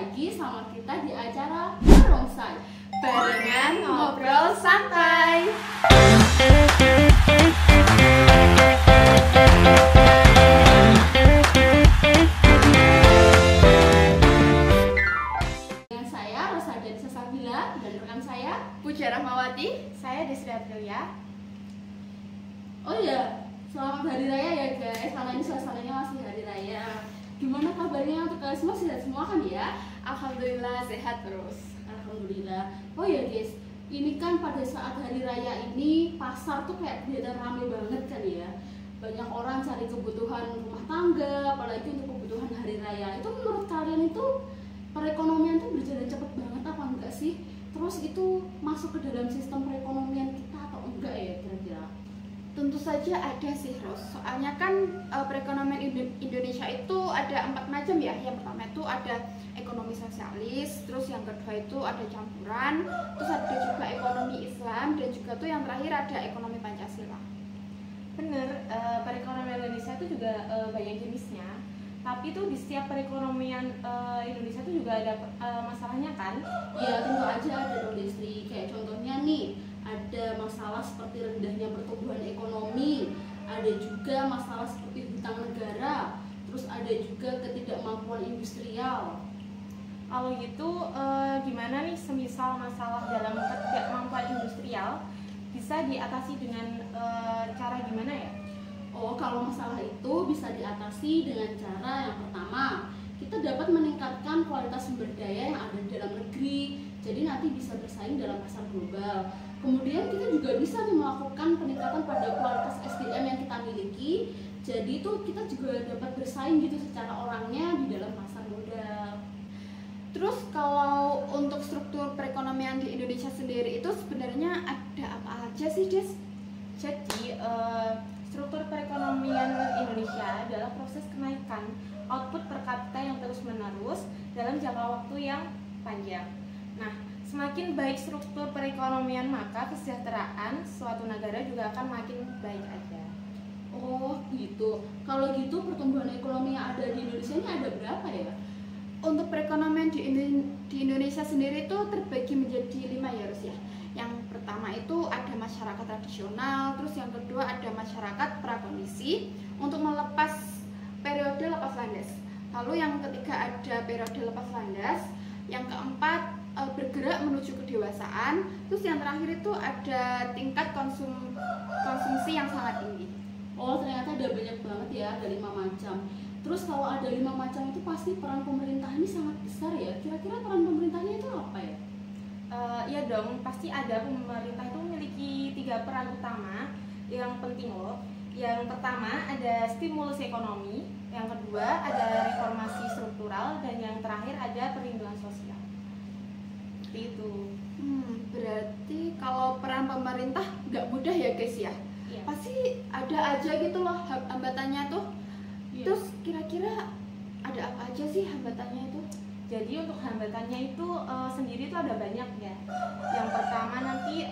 lagi sama kita di acara Barongsai Barengan Ngobrol Santai. Dengan saya Rosaden Sesabila dan rekan saya Puja Rahmawati, saya Desri Aprilia. Oh iya, selamat hari raya ya guys, karena ini suasananya masih hari raya. Gimana kabarnya untuk kalian semua, sehat semua kan ya? Alhamdulillah sehat terus. Alhamdulillah. Oh ya guys, ini kan pada saat hari raya ini pasar tuh kayak kelihatan rame banget kan ya. Banyak orang cari kebutuhan rumah tangga, apalagi untuk kebutuhan hari raya. Itu menurut kalian itu perekonomian tuh berjalan cepet banget apa enggak sih? Terus itu masuk ke dalam sistem perekonomian kita atau enggak ya kira-kira? Tentu saja ada sih Ros. Soalnya kan perekonomian Indonesia itu ada 4 macam ya. Yang pertama itu ada ekonomi sosialis, terus yang kedua itu ada campuran, terus ada juga ekonomi Islam, dan juga tuh yang terakhir ada ekonomi Pancasila. Bener, perekonomian Indonesia itu juga banyak jenisnya. Tapi tuh di setiap perekonomian Indonesia itu juga ada masalahnya kan? Ya tentu aja ada dong Desri. Kayak contohnya nih, ada masalah seperti rendahnya pertumbuhan ekonomi, ada juga masalah seperti hutang negara, terus ada juga ketidakmampuan industrial. Kalau gitu gimana nih semisal masalah dalam ketidakmampuan industrial bisa diatasi dengan cara gimana ya? Oh, kalau masalah itu bisa diatasi dengan cara yang pertama, kita dapat meningkatkan kualitas sumber daya yang ada di dalam negeri, jadi nanti bisa bersaing dalam pasar global. Kemudian kita juga bisa melakukan peningkatan pada kualitas SDM yang kita miliki, jadi itu kita juga dapat bersaing gitu secara orangnya di dalam pasar modal. Terus kalau untuk struktur perekonomian di Indonesia sendiri itu sebenarnya ada apa aja sih, Des? Jadi struktur perekonomian Indonesia adalah proses kenaikan output per kapita yang terus-menerus dalam jangka waktu yang panjang. Nah, semakin baik struktur perekonomian, maka kesejahteraan suatu negara juga akan makin baik aja. Oh gitu. Kalau gitu pertumbuhan ekonomi yang ada di Indonesia ini ada berapa ya? Untuk perekonomian di Indonesia sendiri itu terbagi menjadi 5 ya, Rus ya. Yang pertama itu ada masyarakat tradisional, terus yang kedua ada masyarakat prakondisi untuk melepas periode lepas landas. Lalu yang ketiga ada periode lepas landas, yang keempat bergerak menuju kedewasaan, terus yang terakhir itu ada tingkat konsumsi yang sangat tinggi. Oh ternyata ada banyak banget ya, ada 5 macam. Terus kalau ada 5 macam itu pasti peran pemerintah ini sangat besar ya. Kira-kira peran pemerintahnya itu apa ya? Ya dong, pasti ada. Pemerintah itu memiliki 3 peran utama yang penting loh. Yang pertama ada stimulus ekonomi, yang kedua ada reformasi struktural, dan yang terakhir ada perlindungan sosial. Itu. Berarti kalau peran pemerintah nggak mudah ya guys ya? Iya. Pasti ada aja gitu loh hambatannya tuh. Iya. Terus kira-kira ada apa aja sih hambatannya itu? Jadi untuk hambatannya itu sendiri itu ada banyak ya. Yang pertama nanti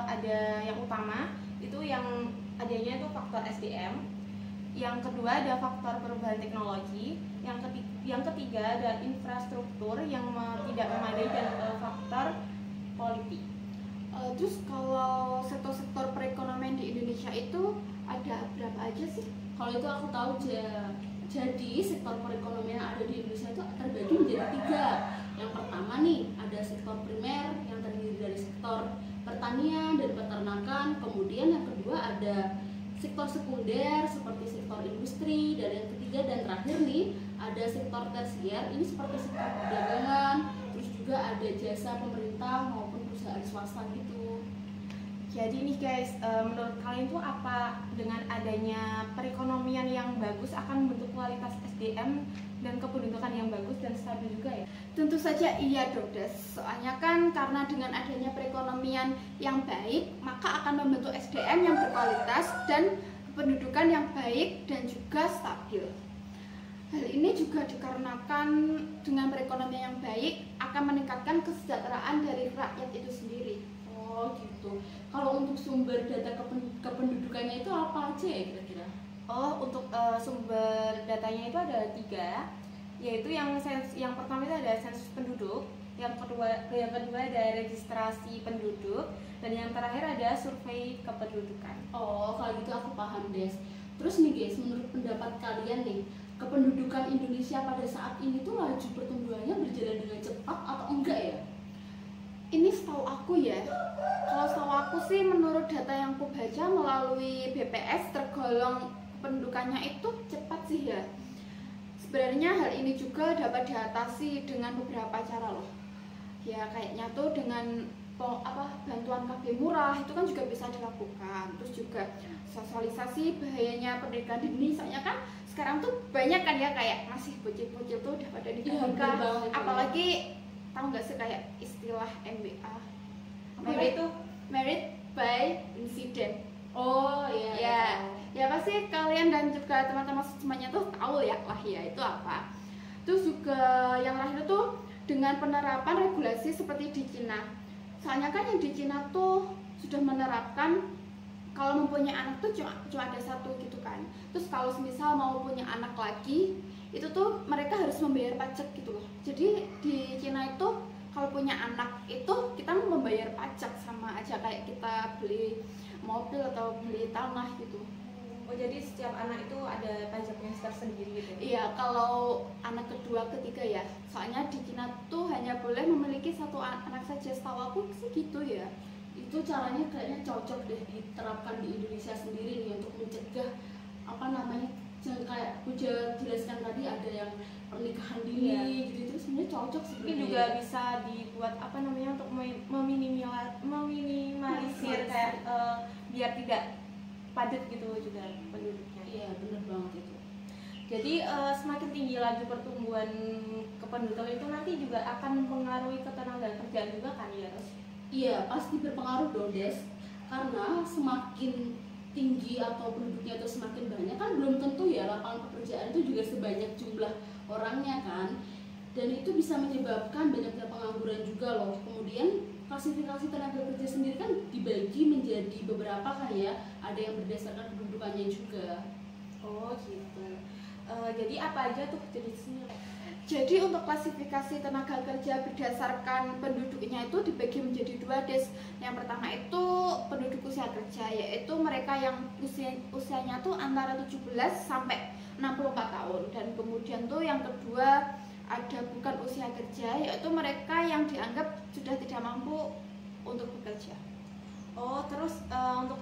ada yang utama itu yang adanya itu faktor SDM. Yang kedua ada faktor perubahan teknologi. Yang ketiga ada infrastruktur yang tidak memadai, dan faktor politik. Terus kalau sektor-sektor perekonomian di Indonesia itu ada berapa aja sih? Kalau itu aku tahu aja. Jadi sektor perekonomian yang ada di Indonesia itu terbagi menjadi 3. Yang pertama nih ada sektor primer yang terdiri dari sektor pertanian dan peternakan. Kemudian yang kedua ada sektor sekunder seperti sektor industri, dan yang ketiga dan terakhir nih ada sektor tersier, ini seperti sektor perdagangan, terus juga ada jasa pemerintah maupun perusahaan swasta gitu. Jadi nih guys, menurut kalian tuh apa dengan adanya perekonomian yang bagus akan membentuk kualitas SDM dan kependudukan yang bagus dan stabil juga ya? Tentu saja iya dong Des. Soalnya kan karena dengan adanya perekonomian yang baik, maka akan membentuk SDM yang berkualitas dan kependudukan yang baik dan juga stabil. Hal ini juga dikarenakan dengan perekonomian yang baik akan meningkatkan kesejahteraan dari rakyat itu sendiri. Oh gitu. Kalau untuk sumber data kependudukannya itu apa aja ya kira-kira? Oh, untuk sumber datanya itu ada 3. yaitu yang pertama itu ada sensus penduduk, yang kedua ada registrasi penduduk, dan yang terakhir ada survei kependudukan. Oh, kalau gitu aku paham, Des. Terus nih guys, menurut pendapat kalian nih, kependudukan Indonesia pada saat ini tuh laju pertumbuhannya berjalan dengan cepat atau enggak ya? Ini setahu aku ya, kalau setahu aku sih menurut data yang aku baca melalui BPS tergolong kependudukannya itu cepat sih ya. Sebenarnya hal ini juga dapat diatasi dengan beberapa cara loh. Ya kayaknya tuh dengan bantuan KB murah itu kan juga bisa dilakukan. Terus juga sosialisasi bahayanya pendidikan dini, soalnya kan sekarang tuh banyak kan ya kayak masih bocil-bocil tuh udah pada nikah, apalagi tahu nggak sih kayak istilah MBA, married by incident. Oh iya. Ya pasti kalian dan juga teman-teman semuanya tuh tahu ya lah ya itu apa. Terus juga yang terakhir tuh dengan penerapan regulasi seperti di Cina. Soalnya kan yang di Cina tuh sudah menerapkan kalau mempunyai anak tuh cuma ada satu gitu kan. Terus kalau misal mau punya anak lagi itu tuh mereka harus membayar pajak gitu loh. Jadi di Cina itu kalau punya anak itu kita membayar pajak sama aja kayak kita beli mobil atau beli tanah gitu. Oh, jadi setiap anak itu ada pajaknya tersendiri gitu? Iya, kalau anak kedua, ketiga ya. Soalnya di Cina tuh hanya boleh memiliki satu anak saja, setahu aku sih gitu ya. Itu caranya kayaknya cocok deh diterapkan di Indonesia sendiri nih untuk mencegah yang kayak aku jelaskan tadi ada yang pernikahan dini gitu, terus sebenarnya cocok sih. Mungkin juga bisa dibuat untuk meminimalisir kayak biar tidak padat gitu juga penduduknya. Iya, bener banget itu. Jadi semakin tinggi laju pertumbuhan kependudukan itu nanti juga akan mempengaruhi ketenaga kerjaan juga kan ya, Ros? Iya, pasti berpengaruh dong, Des. Karena semakin tinggi atau penduduknya itu semakin banyak kan belum tentu ya lapangan pekerjaan itu juga sebanyak jumlah orangnya kan. Dan itu bisa menyebabkan banyaknya pengangguran juga loh. Kemudian klasifikasi tenaga kerja sendiri kan dibagi menjadi beberapa kan ya. Ada yang berdasarkan kedudukannya juga. Oh gitu. Jadi apa aja tuh jenisnya? Jadi untuk klasifikasi tenaga kerja berdasarkan penduduknya itu dibagi menjadi dua, Des. Yang pertama itu penduduk usia kerja, yaitu mereka yang usianya tuh antara 17 sampai 64 tahun. Dan kemudian tuh yang kedua ada bukan usia kerja, yaitu mereka yang dianggap sudah tidak mampu untuk bekerja. Oh, terus untuk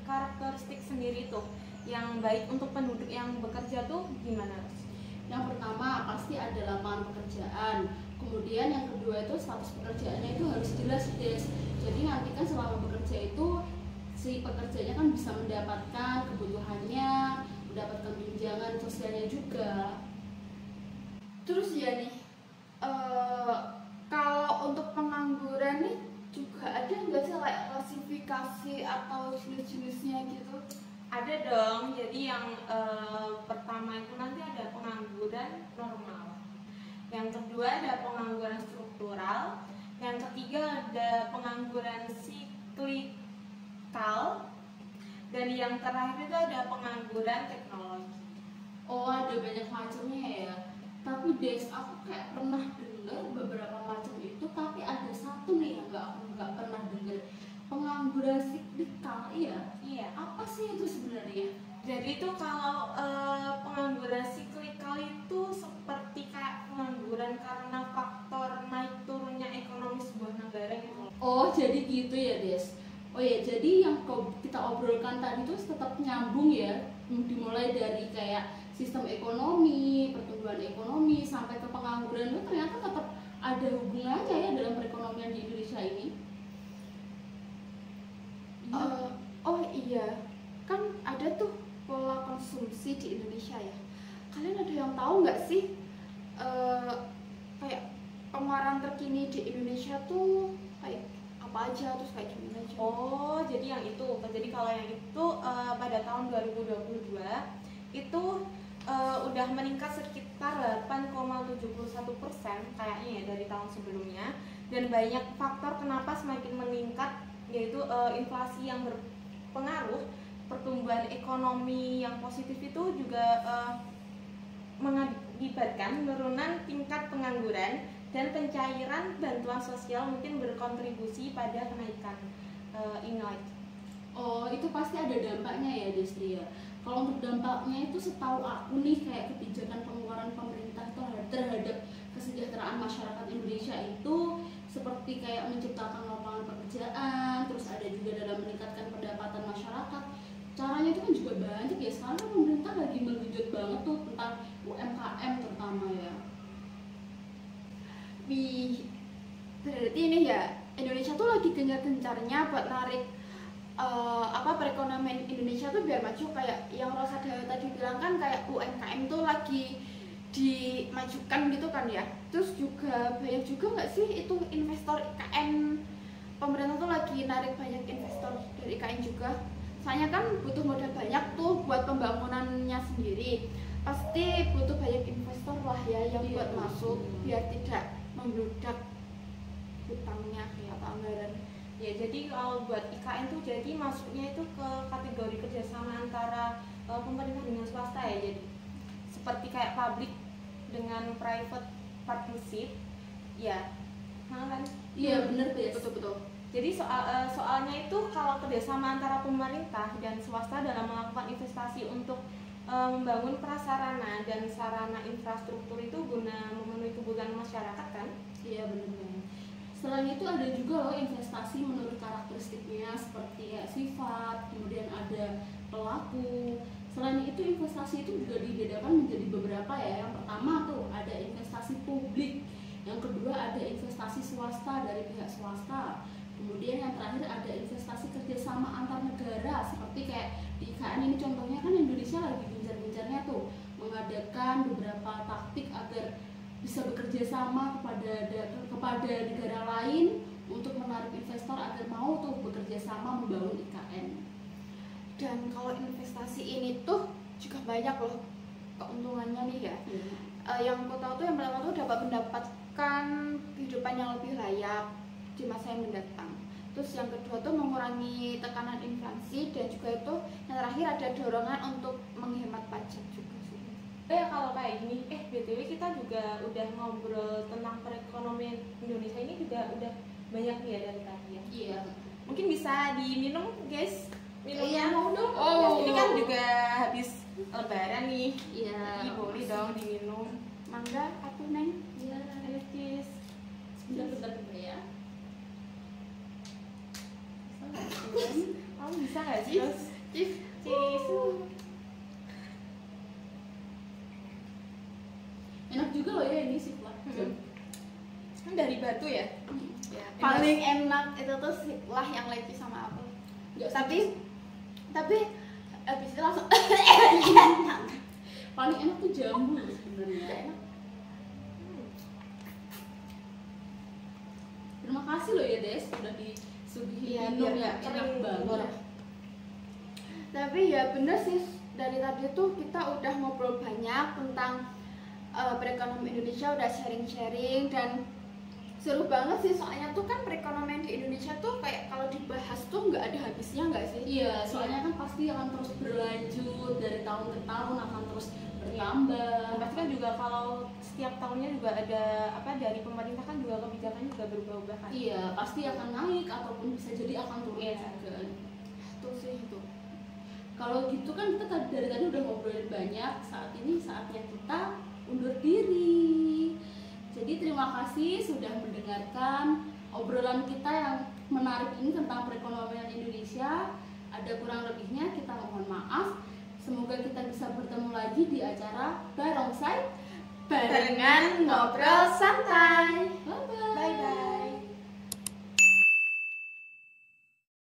karakteristik sendiri tuh yang baik untuk penduduk yang bekerja tuh gimana, Ros? Yang pertama pasti ada lapangan pekerjaan. Kemudian yang kedua itu status pekerjaannya itu harus jelas, Des. Jadi nanti kan selama bekerja itu si pekerjanya kan bisa mendapatkan kebutuhannya, mendapatkan tunjangan sosialnya juga. Terus ya nih, kalau untuk pengangguran nih juga ada nggak sih kayak klasifikasi atau jenis-jenisnya gitu? Ada dong. Jadi yang pertama itu nanti ada pengangguran normal, yang kedua ada pengangguran struktural, yang ketiga ada pengangguran siklikal, dan yang terakhir itu ada pengangguran teknologi. Oh, ada banyak macamnya ya. Tapi Des, aku kayak pernah dengar beberapa macam itu, tapi ada satu nih yang aku nggak pernah dengar. Pengangguran siklikal, iya. Apa sih itu sebenarnya? Jadi itu kalau pengangguran siklikal itu seperti kayak pengangguran karena faktor naik turunnya ekonomi sebuah negara gitu. Oh, jadi gitu ya, Des. Oh ya, jadi yang kita obrolkan tadi itu tetap nyambung ya. Dimulai dari kayak sistem ekonomi, pertumbuhan ekonomi sampai ke pengangguran itu ternyata tetap ada hubungannya ya dalam perekonomian di Indonesia ini. Oh iya, kan ada tuh pola konsumsi di Indonesia ya. Kalian ada yang tahu nggak sih kayak pengeluaran terkini di Indonesia tuh kayak apa aja, terus kayak gimana aja? Oh, jadi yang itu. Jadi kalau yang itu pada tahun 2022 itu udah meningkat sekitar 8,71% kayaknya ya dari tahun sebelumnya. Dan banyak faktor kenapa semakin meningkat, yaitu inflasi yang berpengaruh, pertumbuhan ekonomi yang positif itu juga mengakibatkan mengakibatkan penurunan tingkat pengangguran dan pencairan bantuan sosial mungkin berkontribusi pada kenaikan ini. Oh, itu pasti ada dampaknya ya, Destri ya. Kalau untuk dampaknya itu setahu aku nih, kayak kebijakan pengeluaran pemerintah terhadap kesejahteraan masyarakat Indonesia itu seperti kayak menciptakan lapangan pekerjaan, terus ada juga dalam meningkatkan pendapatan masyarakat. Caranya itu kan juga banyak ya. Sekarang kan pemerintah lagi menggenjot banget tuh tentang UMKM terutama ya. Berarti ini ya, Indonesia tuh lagi gencar-gencarnya buat narik perekonomian Indonesia tuh biar maju, kayak yang Rosa tadi bilang kan, kayak UMKM tuh lagi dimajukan gitu kan ya. Terus juga banyak juga nggak sih itu investor IKN, pemerintah tuh lagi narik banyak investor dari IKN juga. Soalnya kan butuh modal banyak tuh buat pembangunannya sendiri, pasti butuh banyak investor lah ya yang buat masuk biar tidak membludak hutangnya ya, anggaran. Ya, jadi kalau buat IKN tuh jadi masuknya itu ke kategori kerjasama antara pemerintah dengan swasta ya. Jadi seperti kayak public dengan private partnership ya, kan? Iya bener deh, Betul. Jadi soalnya itu kalau kerjasama antara pemerintah dan swasta dalam melakukan investasi untuk membangun prasarana dan sarana infrastruktur itu guna memenuhi kebutuhan masyarakat kan? Iya bener. Selain itu ada juga loh investasi menurut karakteristiknya, seperti ya sifat, kemudian ada pelaku. Selain itu investasi itu juga dibedakan menjadi beberapa ya. Yang pertama tuh ada investasi publik, yang kedua ada investasi swasta dari pihak swasta, kemudian yang terakhir ada investasi kerjasama antar negara, seperti kayak di IKN ini contohnya kan Indonesia lagi gencar-gencarnya tuh mengadakan beberapa taktik agar bisa bekerja sama kepada negara lain untuk menarik investor agar mau tuh bekerja sama membangun IKN. Dan kalau investasi ini tuh juga banyak loh keuntungannya nih ya. Yang aku tahu tuh yang pertama tuh dapat mendapatkan kehidupan yang lebih layak di masa yang mendatang. Terus yang kedua tuh mengurangi tekanan inflasi, dan juga itu yang terakhir ada dorongan untuk menghemat pajak juga sih. Kalau kayak gini, BTW kita juga udah ngobrol tentang perekonomian Indonesia ini juga udah banyak nih ya dari tadi ya. Iya. Mungkin bisa diminum guys, minumnya. Mau dong. Ini kan juga habis lebaran nih. Iya. Jadi boleh dong diminum. Mangga, aku Neng. Iya. Ayo cheers. Bentar ya. Kamu bisa nggak sih? Cheers. Cheers. Enak juga loh ya ini sih lah. Kan dari batu ya? Ya, paling enak itu tuh lah yang leci sama apel. Tapi habis itu langsung enak. Paling enak tuh jambu sebenarnya. Terima kasih loh ya Des, udah disuguhi minum ya, enak banget. Tapi ya bener sih, dari tadi tuh kita udah ngobrol banyak tentang perekonomian Indonesia, udah sharing-sharing, dan seru banget sih. Soalnya tuh kan perekonomian di Indonesia tuh kayak kalau dibahas tuh nggak ada habisnya nggak sih? Iya, soalnya kan pasti akan terus berlanjut dari tahun ke tahun, akan terus bertambah. Pasti kan juga kalau setiap tahunnya juga ada dari pemerintah kan juga kebijakannya juga berubah-ubah kan. Iya, pasti akan naik ataupun bisa jadi akan turun juga. Tuh sih itu. Kalau gitu kan kita dari tadi udah ngobrolin banyak. Saat ini saatnya kita undur diri. Jadi terima kasih sudah mendengarkan obrolan kita yang menarik ini tentang perekonomian Indonesia. Ada kurang lebihnya kita mohon maaf. Semoga kita bisa bertemu lagi di acara Barongsai Barengan Ngobrol Santai.